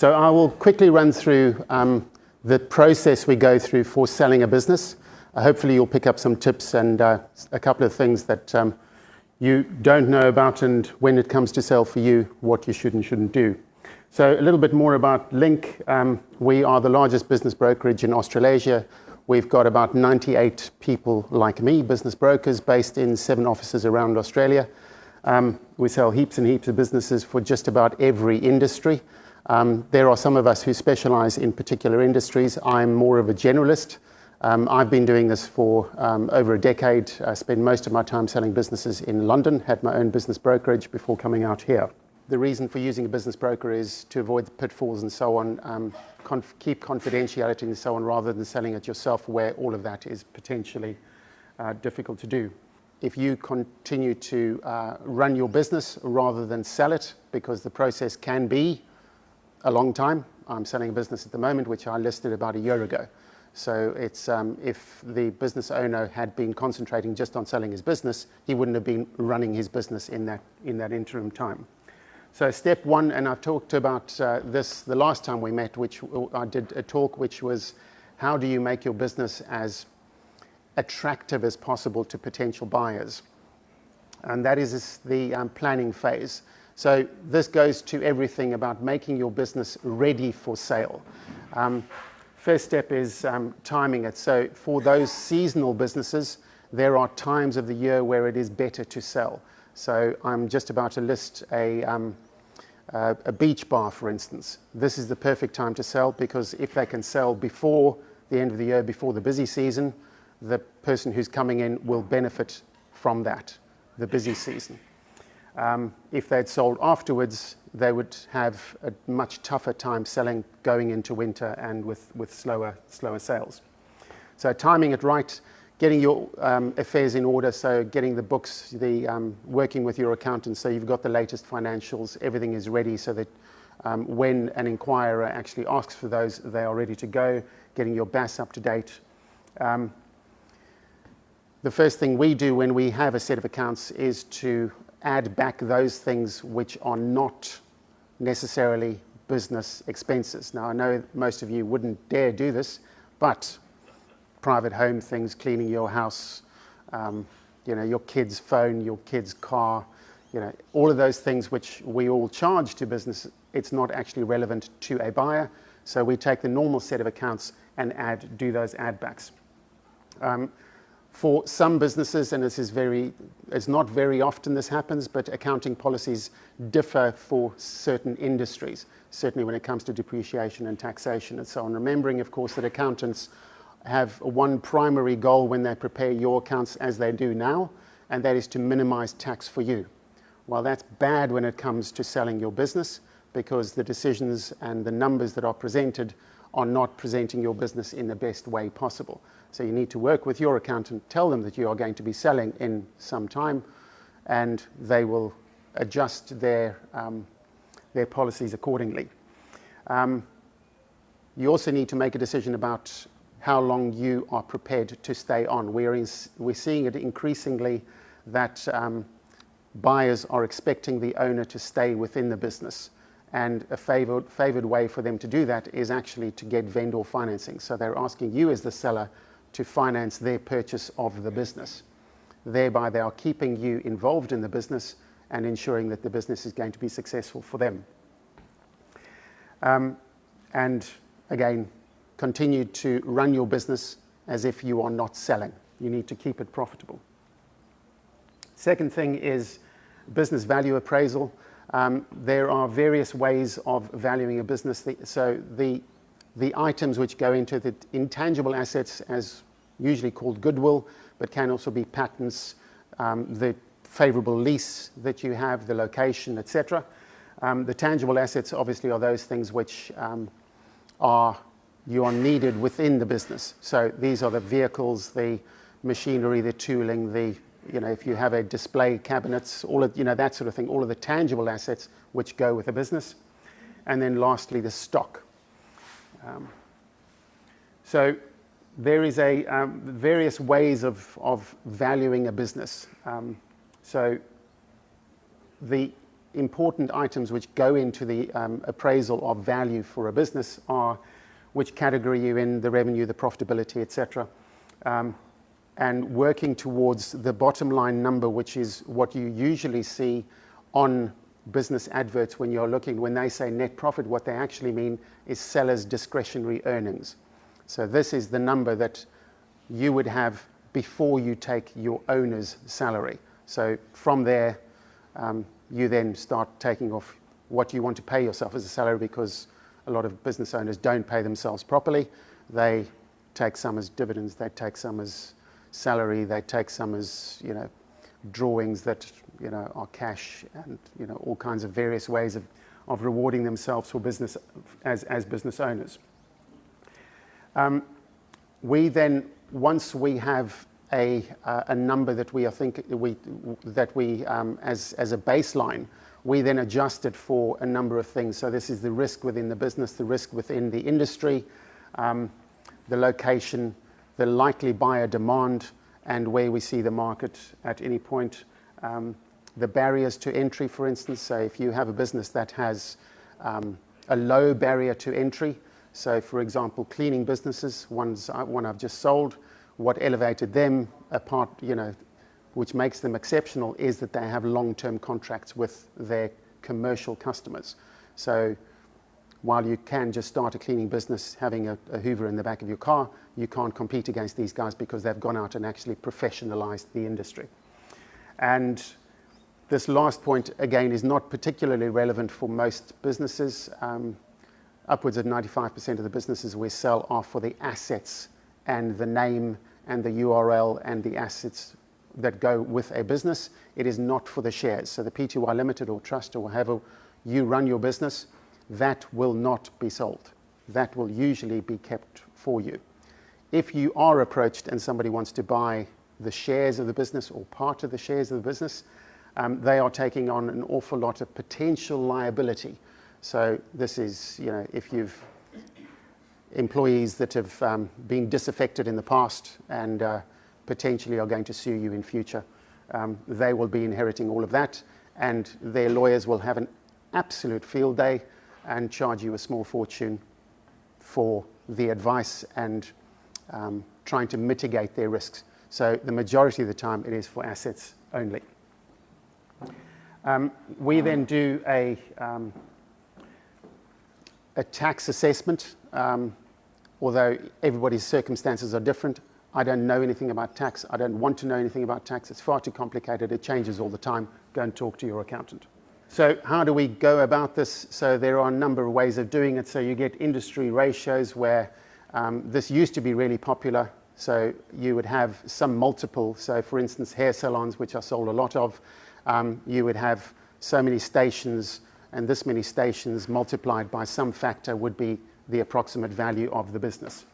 So I will quickly run through the process we go through for selling a business. Hopefully you'll pick up some tips and a couple of things that you don't know about, and when it comes to sell for you, what you should and shouldn't do. So a little bit more about Link. We are the largest business brokerage in Australasia. We've got about 98 people like me, business brokers, based in 7 offices around Australia. We sell heaps and heaps of businesses for just about every industry. There are some of us who specialize in particular industries. I'm more of a generalist. I've been doing this for over a decade. I spent most of my time selling businesses in London, had my own business brokerage before coming out here. The reason for using a business broker is to avoid the pitfalls and so on, keep confidentiality and so on, rather than selling it yourself, where all of that is potentially difficult to do. If you continue to run your business rather than sell it, because the process can be a long time. I'm selling a business at the moment which I listed about a year ago. So it's if the business owner had been concentrating just on selling his business, he wouldn't have been running his business in that interim time. So step one, and I've talked about this the last time we met, which I did a talk which was, how do you make your business as attractive as possible to potential buyers? And that is the planning phase. So this goes to everything about making your business ready for sale. First step is timing it. So for those seasonal businesses, there are times of the year where it is better to sell. So I'm just about to list a beach bar, for instance. This is the perfect time to sell, because if they can sell before the end of the year, before the busy season, the person who's coming in will benefit from that, the busy season. If they'd sold afterwards, they would have a much tougher time selling going into winter and with slower sales. So timing it right, getting your affairs in order, so getting the books, working with your accountant, so you've got the latest financials, everything is ready, so that when an inquirer actually asks for those, they are ready to go, getting your BAS up to date. The first thing we do when we have a set of accounts is to add back those things which are not necessarily business expenses. Now, I know most of you wouldn't dare do this, but private home things, cleaning your house, your kid's phone, your kid's car, all of those things which we all charge to business, it's not actually relevant to a buyer. So we take the normal set of accounts and do those add backs. For some businesses, and it's not very often this happens, but accounting policies differ for certain industries, certainly when it comes to depreciation and taxation and so on. Remembering, of course, that accountants have one primary goal when they prepare your accounts, as they do now, and that is to minimize tax for you. Well, that's bad when it comes to selling your business, because the decisions and the numbers that are presented are not presenting your business in the best way possible. So you need to work with your accountant, tell them that you are going to be selling in some time, and they will adjust their policies accordingly. You also need to make a decision about how long you are prepared to stay on. We're seeing it increasingly that buyers are expecting the owner to stay within the business. And a favored way for them to do that is actually to get vendor financing. So they're asking you as the seller to finance their purchase of the business. Thereby, they are keeping you involved in the business and ensuring that the business is going to be successful for them. And again, continue to run your business as if you are not selling. You need to keep it profitable. Second thing is business value appraisal. There are various ways of valuing a business. So the items which go into the intangible assets, as usually called goodwill, but can also be patents, the favorable lease that you have, the location, etc. The tangible assets obviously are those things which you are needed within the business. So these are the vehicles, the machinery, the tooling, if you have a display cabinets, all of that sort of thing, all of the tangible assets which go with a business. And then lastly, the stock. So there is various ways of valuing a business. So the important items which go into the appraisal of value for a business are which category you're in, the revenue, the profitability, etc. And working towards the bottom line number, which is what you usually see on business adverts when you're looking. When they say net profit, what they actually mean is sellers' discretionary earnings. So this is the number that you would have before you take your owner's salary. So from there, you then start taking off what you want to pay yourself as a salary, because a lot of business owners don't pay themselves properly. They take some as dividends, they take some as salary, they take some as, drawings that, are cash, and, all kinds of various ways of rewarding themselves for business as business owners. We then, once we have a number that we as a baseline, we then adjust it for a number of things. So this is the risk within the business, the risk within the industry, the location, the likely buyer demand, and where we see the market at any point. The barriers to entry, for instance. So if you have a business that has a low barrier to entry, so for example, cleaning businesses, one I've just sold, what elevated them apart, which makes them exceptional, is that they have long-term contracts with their commercial customers. So while you can just start a cleaning business having a Hoover in the back of your car, you can't compete against these guys because they've gone out and actually professionalized the industry. And this last point, again, is not particularly relevant for most businesses. Upwards of 95% of the businesses we sell are for the assets and the name and the URL and the assets that go with a business. It is not for the shares. So the Pty Limited or Trust or however you run your business, that will not be sold. That will usually be kept for you. If you are approached and somebody wants to buy the shares of the business or part of the shares of the business, they are taking on an awful lot of potential liability. So this is, if you've employees that have been disaffected in the past and potentially are going to sue you in future, they will be inheriting all of that, and their lawyers will have an absolute field day and charge you a small fortune for the advice and trying to mitigate their risks. So the majority of the time it is for assets only. We then do a tax assessment. Although everybody's circumstances are different, I don't know anything about tax. I don't want to know anything about tax. It's far too complicated. It changes all the time. Go and talk to your accountant. So how do we go about this? So there are a number of ways of doing it. So you get industry ratios where this used to be really popular. So you would have some multiple. So for instance, hair salons, which I sold a lot of, you would have so many stations, and this many stations multiplied by some factor would be the approximate value of the business.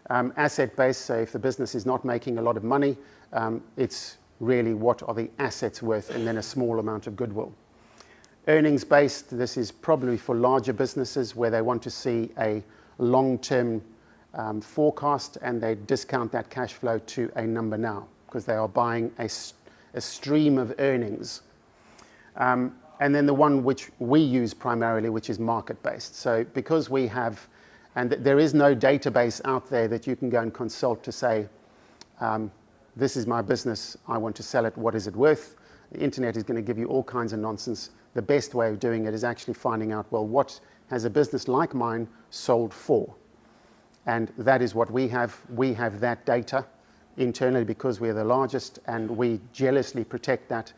Asset-based, so if the business is not making a lot of money, it's really what are the assets worth, and then a small amount of goodwill. Earnings-based, this is probably for larger businesses where they want to see a long-term forecast, and they discount that cash flow to a number now because they are buying a stream of earnings. And then the one which we use primarily, which is market-based. So because we have, and there is no database out there that you can go and consult to say, this is my business, I want to sell it, what is it worth? The internet is going to give you all kinds of nonsense. The best way of doing it is actually finding out, well, what has a business like mine sold for? And that is what we have. We have that data internally because we're the largest, and we jealously protect that.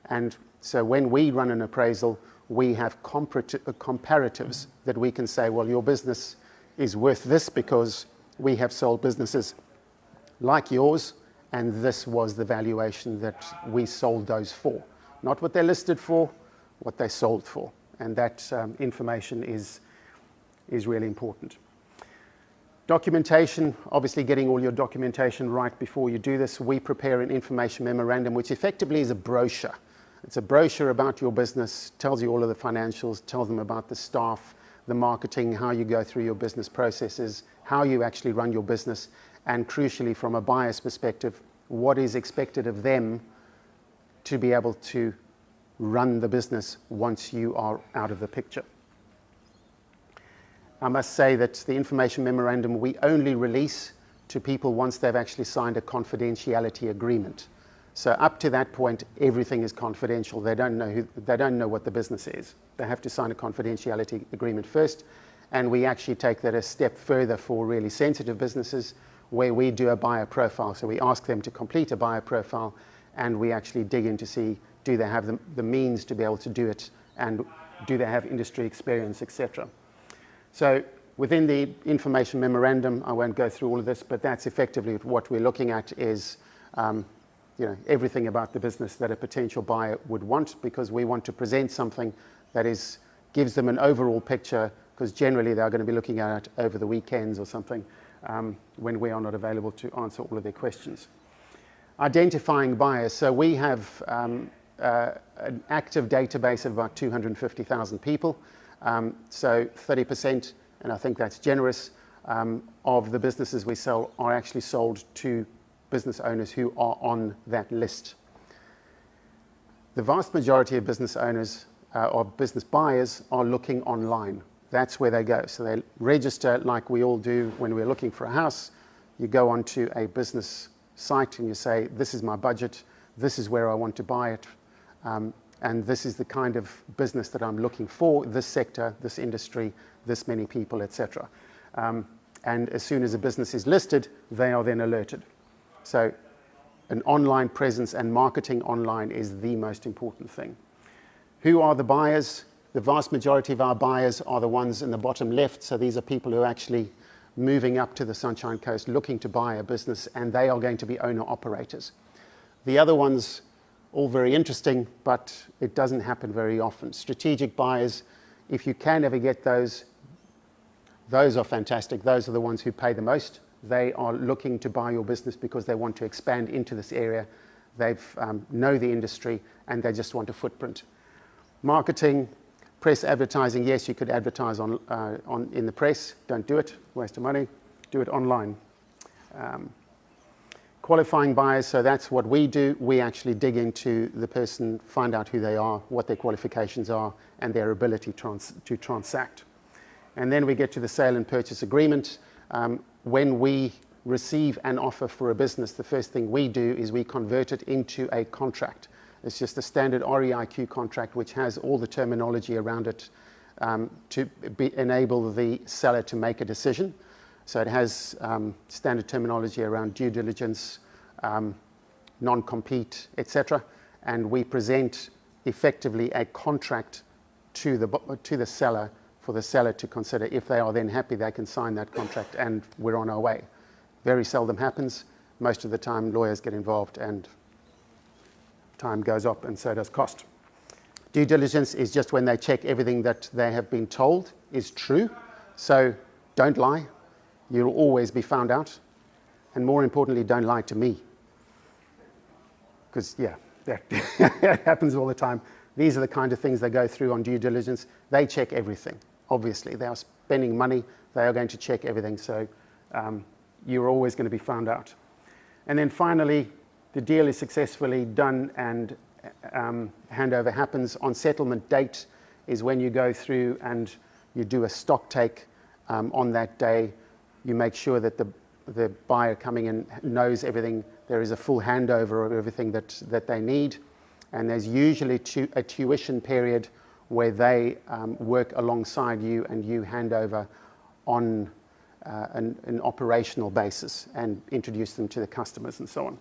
And so when we run an appraisal, we have comparatives that we can say, well, your business is worth this because we have sold businesses like yours, and this was the valuation that we sold those for. Not what they're listed for, what they sold for. And that information is really important. Documentation, obviously getting all your documentation right before you do this. We prepare an information memorandum, which effectively is a brochure. It's a brochure about your business, tells you all of the financials, tells them about the staff, the marketing, how you go through your business processes, how you actually run your business, and crucially from a buyer's perspective, what is expected of them to be able to run the business once you are out of the picture. I must say that the information memorandum we only release to people once they've actually signed a confidentiality agreement. So up to that point, everything is confidential. They don't know what the business is. They have to sign a confidentiality agreement first, and we actually take that a step further for really sensitive businesses, where we do a buyer profile. So we ask them to complete a buyer profile, and we actually dig in to see, do they have the means to be able to do it, and do they have industry experience, etc. So within the information memorandum, I won't go through all of this, but that's effectively what we're looking at is everything about the business that a potential buyer would want, because we want to present something that gives them an overall picture, because generally they're going to be looking at it over the weekends or something when we are not available to answer all of their questions. Identifying buyers. So we have an active database of about 250,000 people. So 30%, and I think that's generous, of the businesses we sell are actually sold to business owners who are on that list. The vast majority of business owners or business buyers are looking online. That's where they go. So they register like we all do when we're looking for a house. You go onto a business site and you say, this is my budget, this is where I want to buy it, and this is the kind of business that I'm looking for, this sector, this industry, this many people, etc. And as soon as a business is listed, they are then alerted. So an online presence and marketing online is the most important thing. Who are the buyers? The vast majority of our buyers are the ones in the bottom left. So these are people who are actually moving up to the Sunshine Coast looking to buy a business, and they are going to be owner-operators. The other ones, all very interesting, but it doesn't happen very often. Strategic buyers, if you can ever get those are fantastic. Those are the ones who pay the most. They are looking to buy your business because they want to expand into this area. They know the industry, and they just want a footprint. Marketing, press advertising. Yes, you could advertise in the press. Don't do it. Waste of money. Do it online. Qualifying buyers. So that's what we do. We actually dig into the person, find out who they are, what their qualifications are, and their ability to transact. And then we get to the sale and purchase agreement. When we receive an offer for a business, the first thing we do is we convert it into a contract. It's just a standard REIQ contract, which has all the terminology around it to enable the seller to make a decision. So it has standard terminology around due diligence, non-compete, etc. And we present effectively a contract to the seller, for the seller to consider. If they are then happy, they can sign that contract, and we're on our way. Very seldom happens. Most of the time, lawyers get involved, and time goes up, and so does cost. Due diligence is just when they check everything that they have been told is true. So don't lie. You'll always be found out. And more importantly, don't lie to me. Because, that happens all the time. These are the kind of things they go through on due diligence. They check everything. Obviously, they are spending money. They are going to check everything. So you're always going to be found out. And then finally, the deal is successfully done and handover happens. On settlement date is when you go through and you do a stock take on that day. You make sure that the buyer coming in knows everything. There is a full handover of everything that they need. And there's usually a tuition period where they work alongside you and you hand over on an operational basis and introduce them to the customers and so on.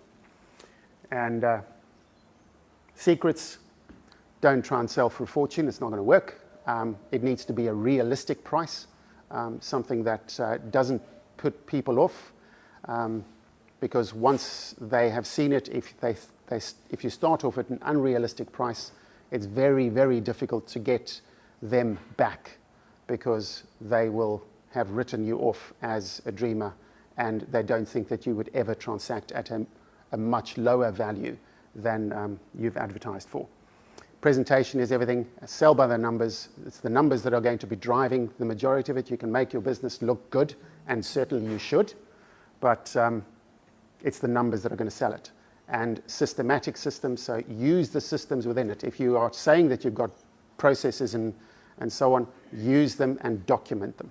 And secrets, don't try and sell for a fortune. It's not going to work. It needs to be a realistic price, something that doesn't put people off, because once they have seen it, if you start off at an unrealistic price, it's very, very difficult to get them back, because they will have written you off as a dreamer, and they don't think that you would ever transact at a much lower value than you've advertised for. Presentation is everything. Sell by the numbers. It's the numbers that are going to be driving the majority of it. You can make your business look good, and certainly you should, but it's the numbers that are going to sell it. and systematic systems. So use the systems within it. If you are saying that you've got processes and so on, use them and document them.